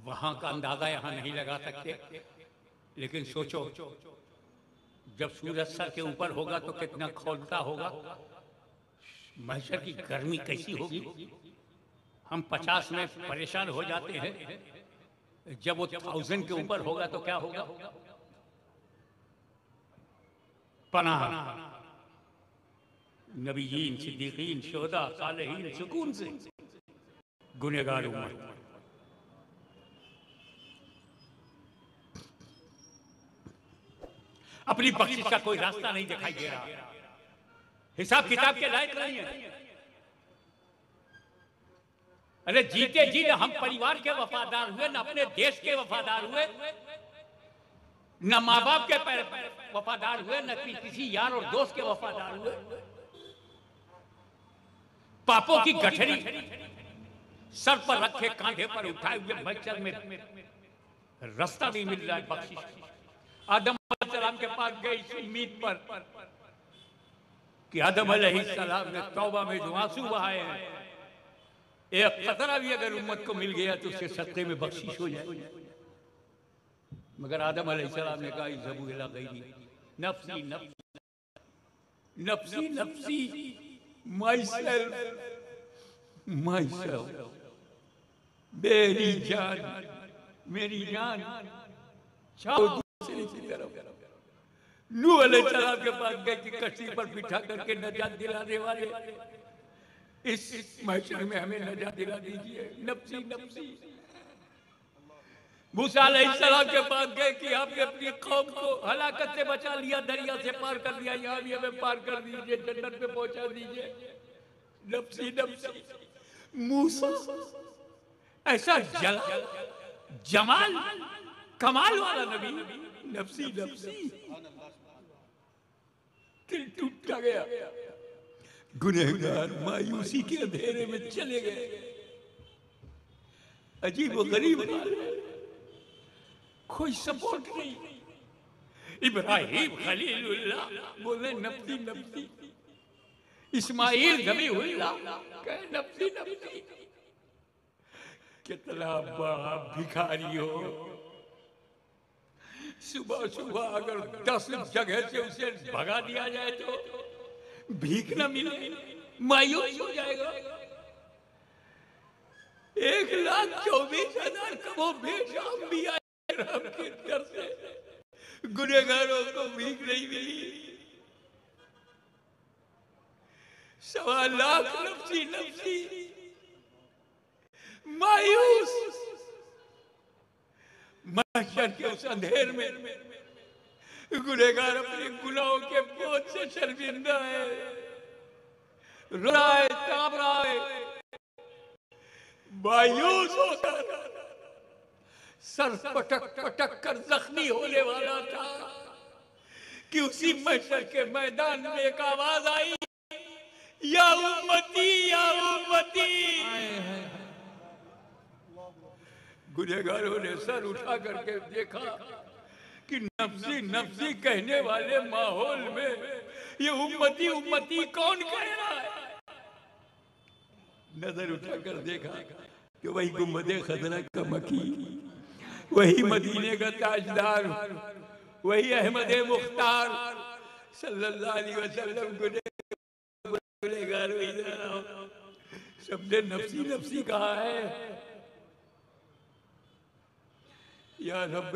वहां का अंदाजा यहां नहीं लगा सकते, लेकिन सोचो जब सूरज सर के ऊपर होगा तो कितना खौलता होगा, महशर की गर्मी कैसी होगी। हम 50 में परेशान हो जाते हैं, जब वो 1000 के ऊपर होगा तो क्या होगा। पनाह नबीयीन, सिद्दीकीन, शोहदा, सालेहीन, सुकून से गुनहगार उम्मत। अपनी बख्शिश का कोई रास्ता नहीं दिखाई दे रहा, हिसाब किताब के लायक नहीं है। अरे जीते जी हम परिवार के वफादार हुए, न अपने देश के वफादार हुए, न माँ बाप के वफादार हुए, न किसी यार और दोस्त के वफादार हुए। पापों की गठरी सर पर रखे, कांधे पर उठाए हुए महशर में रास्ता नहीं मिल रहा है बख्शिश। आदम अलैहिस्सलाम के पास गए इस उम्मीद पर कि आदम अलैहिस्सलाम ने तौबा में जो आंसू बहाए हैं, एक कतरा भी अगर उम्मत को मिल गया तो उसके सदक़े में बख्शिश हो जाए। मगर आदम अलैहिस्सलाम ने कहा इज़्हबू इला गैरी, नफ्सी नफ्सी नफ्सी नफ्सी, माई सेल्फ माई सेल्फ, मेरी जान मेरी जान, जाओ दूसरे की तरफ। नूह अलैहिस्सलाम के पास गए कि कश्ती पर बिठा करके नजात दिलाने वाले इस महशर में हमें नजात दिला दीजिए, नफ्सी नफ्सी। मूसा अलैहिस्सलाम के पास गए कि आपने अपनी कौम को हलाकत से बचा लिया, दरिया से पार कर दिया, यहाँ भी हमें पार कर दीजिए, जन्नत पे पहुंचा दीजिए, नफ्सी नफ्सी। मूसा ऐसा जमाल कमाल वाला नबी, नफ्सी नफ्सी। दिल टूट गया, गुनहगार मायूसी के अंधेरे में चले गए। अजीब व गरीब हाल है, कोई सपोर्ट नहीं। इब्राहिम खलीलुल्लाह बोले नफ्सी नफ्सी, इस्माइल ज़बीहुल्लाह कहे नफ्सी नफ्सी। कितना बड़ा भिखारी हो, सुबह सुबह अगर 10 जगह से उसे भगा दिया जाए तो भीख न मिले, मायूस हो जाएगा। 1,24,000 कमो बेश अंबिया रब के दर से गुनहगारों को भीख नहीं मिली। 1.25 लाख नफ्सी नफ्सी, मायूस महशर के उस अंधेर में गुनहगार अपने गुनाहों के बोझ से शर्मिंदा है, रो रहा है, कांप रहा है, मायूस होकर सर पटक पटक कर जख्मी होने वाला था कि उसी महशर के मैदान में एक आवाज आई, या उम्मती या उम्मती। गुनहगारों ने सर उठा करके देखा कि नफ्सी नफ्सी कहने वाले माहौल में ये उम्मती उम्मती कौन कह रहा है। नजर उठाकर देखा कि वही गुंबदे खजरा का मकी, वही मदीने का ताजदार, वही अहमद मुख्तार सल्लल्लाहु अलैहि वसल्लम। गुनहगारों इधर आओ, सबने नफ्सी नफ्सी कहा है। या रब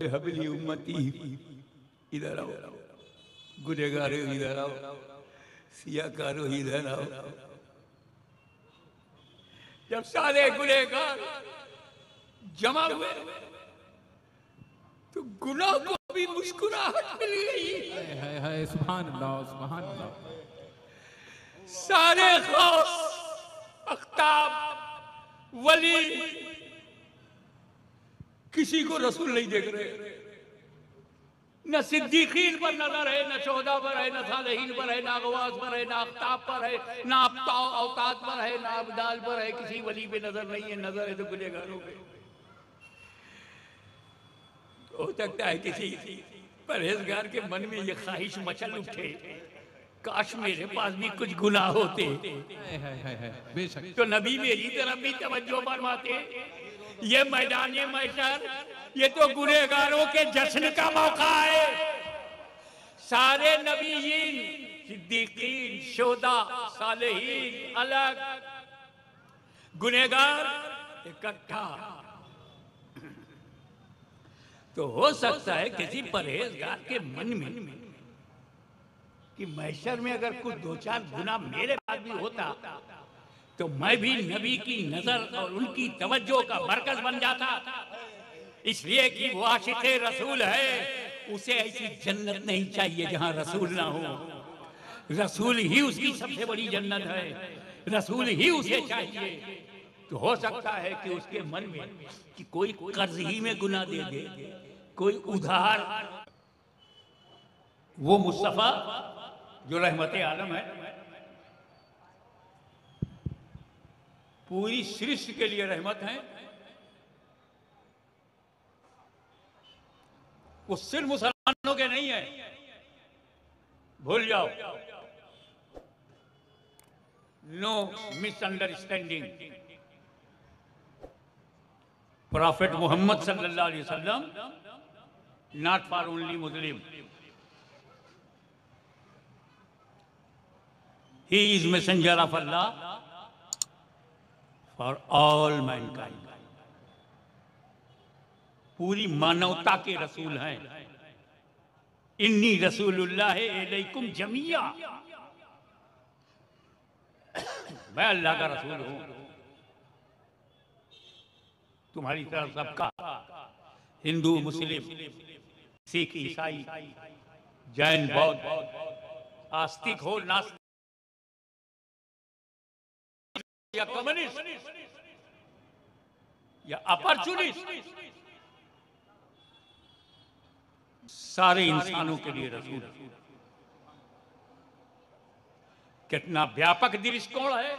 हबली उम्मती, इधर आओ, गुनहगारों इधर आओ, सियाकारों इधर आओ। जब सारे गुनहगार जमा हुए तो गुनाह को भी मुस्कुराहट मिल गई। है सुभान अल्लाह सुभान अल्लाह। सारे गौस अख्ताब वली किसी को रसूल नहीं देख रहे, न सिद्दीकीन पर नजर है, न शोहदा पर है, न सालेहीन पर है, न गवास पर है, न अख्ताब पर है, न औताद पर है, न अब्दाल पर है, किसी वली पे नजर नहीं है। नजर है तो गुनहगारों पे। हो सकता है किसी परहेजगार के मन में ये ख्वाहिश मचल उठे, काश मेरे पास भी कुछ गुनाह होते बेशक। तो नबी मेरी तरफ भी तवज्जो फरमाते, ये मैदान महशर, ये तो गुनहगारों के जश्न का मौका है। सारे नबीयीन, सिद्दीकीन, शोदा, सालेहीन अलग, गुनहगार इकट्ठा। तो हो सकता है किसी परहेजगार के मन में कि महशर में अगर कुछ दो चार गुना मेरे पास भी होता तो मैं भी नबी की नजर और उनकी तवज्जो का मरकज बन जाता। इसलिए कि वो आशिक़ रसूल है, उसे ऐसी जन्नत नहीं चाहिए जहां रसूल ना हो। रसूल ही उसकी सबसे बड़ी जन्नत है, रसूल ही उसे चाहिए। तो हो सकता है कि उसके मन में कि कोई कर्ज ही में गुनाह दे दे, कोई उधार। वो मुस्तफा जो रहमत आलम है, पूरी सृष्टि के लिए रहमत है, वो सिर्फ मुसलमानों के नहीं है, भूल जाओ। No misunderstanding. प्रॉफिट मोहम्मद सल्लल्लाहु अलैहि वसल्लम not for only Muslim, he is messenger of Allah for all Mankind. पूरी मानवता के रसूल हैं। इन्नी रसूलुल्लाह इलैकुम जमिया, मैं अल्लाह का रसूल हूं तुम्हारी तरफ सबका। हिंदू, मुस्लिम, सिख, ईसाई, जैन, बौद्ध, आस्तिक हो, नास्तिक या कम्युनिस्ट या अपॉर्चुनिस्ट, सारे इंसानों के लिए रसूल। कितना व्यापक दृष्टिकोण है।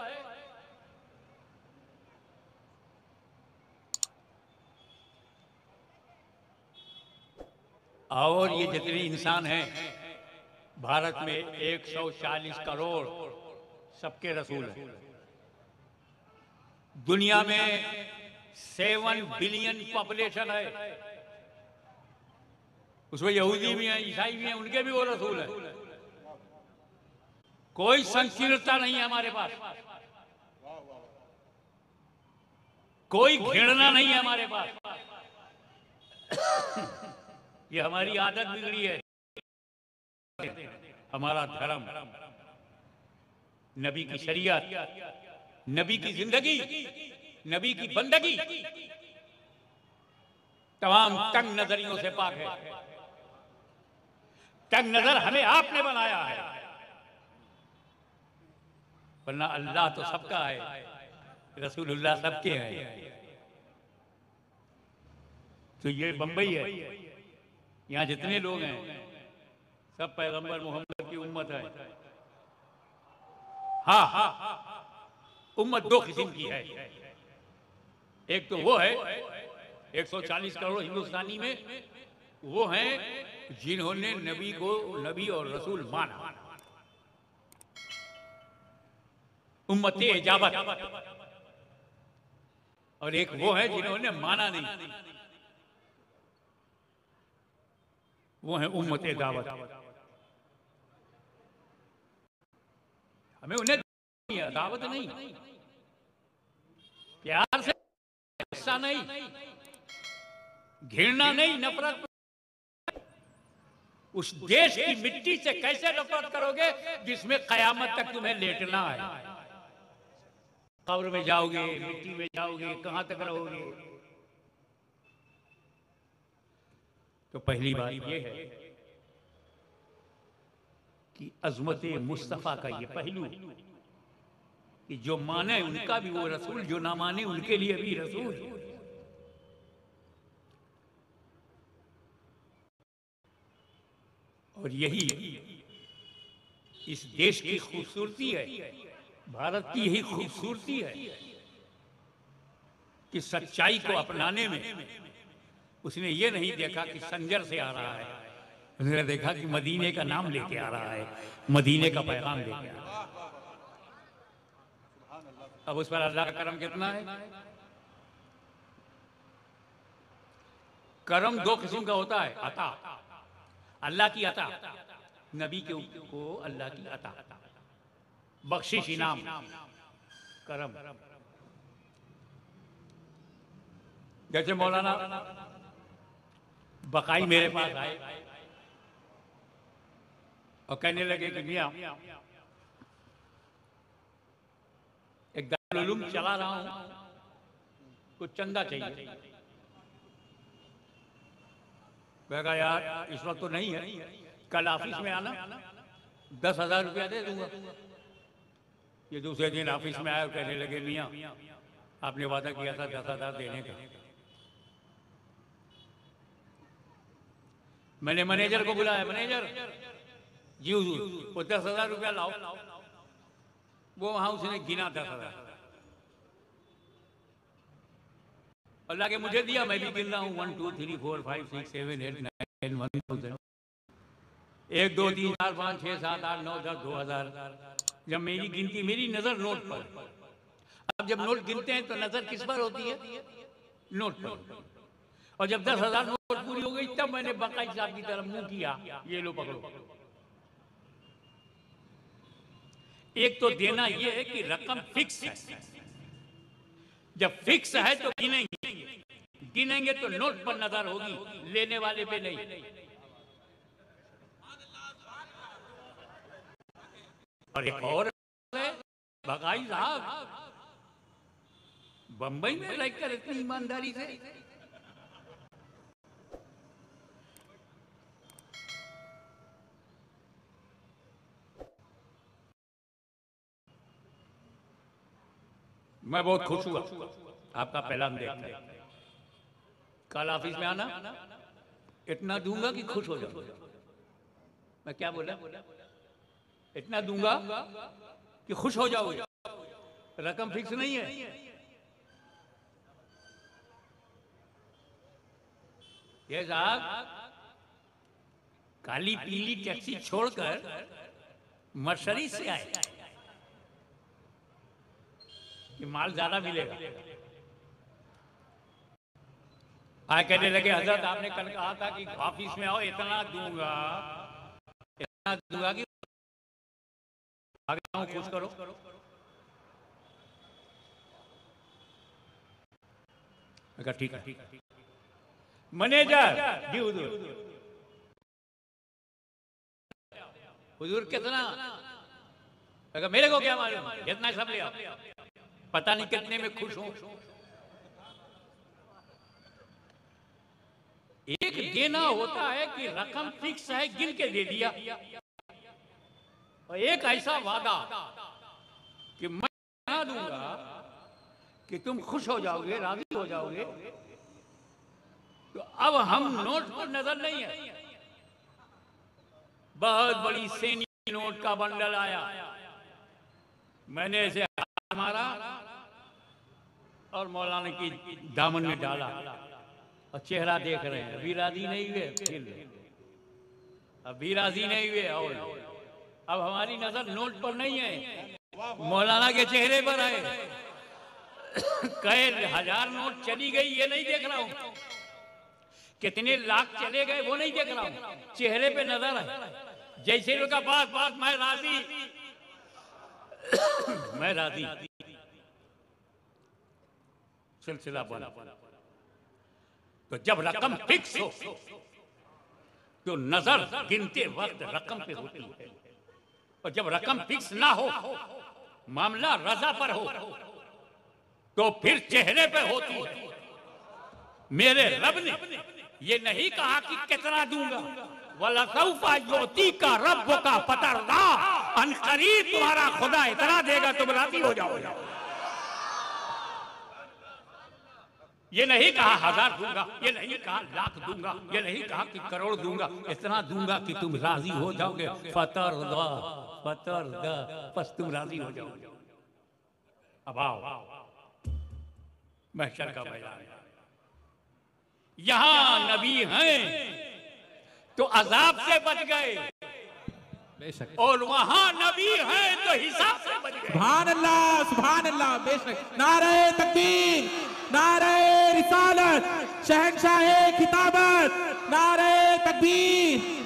और ये जितने इंसान हैं भारत में 140 करोड़, सबके रसूल हैं। दुनिया में 7 बिलियन पॉपुलेशन है, उसमें यहूदी भी हैं, ईसाई भी हैं, उनके भी वो रसूल है। कोई संकीर्णता नहीं है हमारे पास, कोई घृणा नहीं है हमारे पास। ये हमारी आदत बिगड़ी है। हमारा धर्म, नबी की शरीयत, नबी की जिंदगी, नबी की बंदगी तमाम तंग नजरियों से पाक है। तंग नजर हमें आपने बनाया है, वरना अल्लाह तो सबका है, रसूलुल्लाह सबके हैं। तो ये बंबई है, यहाँ जितने लोग हैं सब पैगंबर मोहम्मद की उम्मत है। हाँ, उम्मत दो किस्म की है। एक तो वो है 140 करोड़ हिंदुस्तानी में, वो हैं जिन्होंने नबी को नबी और रसूल माना, उम्मते इजाबत। और एक वो है जिन्होंने माना नहीं, वो है उम्मते दावत। हमें उन्हें दावत नहीं, प्यार से, गुस्सा नहीं, घृणा नहीं, नफरत। उस देश की मिट्टी से कैसे नफरत करोगे जिसमें कयामत तक तुम्हें लेटना है? कब्र में जाओगे, मिट्टी में जाओगे, कहां तक रहोगे? तो पहली बात यह है कि अजमत मुस्तफा का ये पहलू कि जो माने उनका भी वो रसूल, जो ना माने उनके लिए भी रसूल। और यही इस देश की खूबसूरती है, भारत की यही खूबसूरती है कि सच्चाई को अपनाने में उसने ये नहीं देखा कि संजर से आ रहा है, उसने देखा कि मदीने का नाम लेके आ रहा है, मदीने का पैगाम लेके आ रहा है। अब उस पर अल्लाह का करम कितना है करम दो किस्म का होता है, अता, अल्लाह की अता, नबी के को अल्लाह की अता, बख्शिश, इनाम, करम। जैसे मौलाना बकाई मेरे पास आए और कहने लगे कि मियां एक दारुल उलूम चला रहा हूं, कुछ चंदा चाहिए। मैं कहा यार इस वक्त तो नहीं है, कल ऑफिस में आना, 10,000 रुपया दे दूंगा। ये दूसरे दिन ऑफिस में आया और कहने लगे मियां आपने वादा किया था 10,000 देने का। मैंने मैनेजर को बुलाया, मैनेजर जी हुजूर वो 10,000 रुपया लाओ। वो वहां उसने गिना 10,000 और लाके मुझे दिया, मैं भी गिन रहा हूँ 1 2 3 4 5 6 7 8 9 1000, 1 2 3 4 5 6 7 8 9 10 2,000। जब मेरी गिनती, मेरी नजर नोट पर, अब जब नोट गिनते हैं तो नजर किस पर होती है? नोट पर। और जब 10,000 नोट पूरी हो गई तब मैंने बकाई साहब की तरफ मुंह किया, ये लो पकड़ो। एक तो देना ये है कि रकम फिक्स है, जब फिक्स है तो गिनेंगे, गिनेंगे तो नोट पर नजर होगी, लेने वाले पे नहीं। और एक और है बकाई साहब, बंबई में रहकर इतनी ईमानदारी से मैं बहुत खुश हुआ आपका पैलान देखकर। कल ऑफिस में आना, इतना दूंगा कि खुश हो जाओ। मैं क्या बोला? इतना दूंगा कि खुश हो जाओगे। रकम फिक्स नहीं है। ये साहब काली पीली टैक्सी छोड़कर मर्सरीज से आए कि माल ज्यादा मिलेगा। आए कहने लगे हजरत आपने कल कहा था कि ऑफिस में आओ, इतना दूंगा कि आगे खुश करो। ठीक है। मैनेजर जी हुजूर कितना? अगर मेरे को क्या मालूम, इतना सब ले आओ, पता नहीं कितने में खुश हो। एक देना होता है कि रकम फिक्स है, गिन के दे दिया, और एक ऐसा वादा कि मैं बना दूंगा कि तुम खुश हो जाओगे, राजी हो जाओगे। तो अब हम नोट पर नजर नहीं है। बहुत बड़ी सेनी नोट का बंडल आया, मैंने इसे हाथ मारा और मौलाना की दामन में डाला और चेहरा देख रहे हैं, अभी राजी नहीं हुए, फिर अभी राजी नहीं हुए। और अब हमारी नजर नोट पर नहीं है, मौलाना के चेहरे पर है। कई 1000 नोट चली गई ये नहीं देख रहा हूं, कितने लाख चले गए वो नहीं देख रहा हूं, चेहरे पे नजर है। जैसे लोग बात बात मैं राजी, मैं राजी। सिलसिला बंद। तो जब रकम फिक्स हो तो नजर गिनते वक्त रकम पे होती है, और जब रकम फिक्स ना हो, मामला रजा पर हो, तो फिर चेहरे पे होती है। मेरे रब ने ये नहीं कहा कि कितना दूंगा, वलसौफा युतीका रब्बुका फतरदा, अनकरीब तुम्हारा खुदा इतना देगा तुम राजी हो जाओगे। ये नहीं कहा 1000 दूंगा, ये नहीं कहा लाख दूंगा, ये नहीं कहा कि करोड़ दूंगा, इतना दूंगा कि तुम राजी हो जाओगे। फतरदा फतरदा, बस तुम राजी हो जाओगे। अब आओ महशर का मैदान, यहां नबी हैं तो अजाब से बच गए, बेशक, और वहां नबी हैं तो हिसाब से बच गए। सुभान अल्लाह, सुभान अल्लाह, बेशक। नारे तकबीर, नारे रिसालत। खिताबत, शहंशाह खिताबत, नारे तकबीर,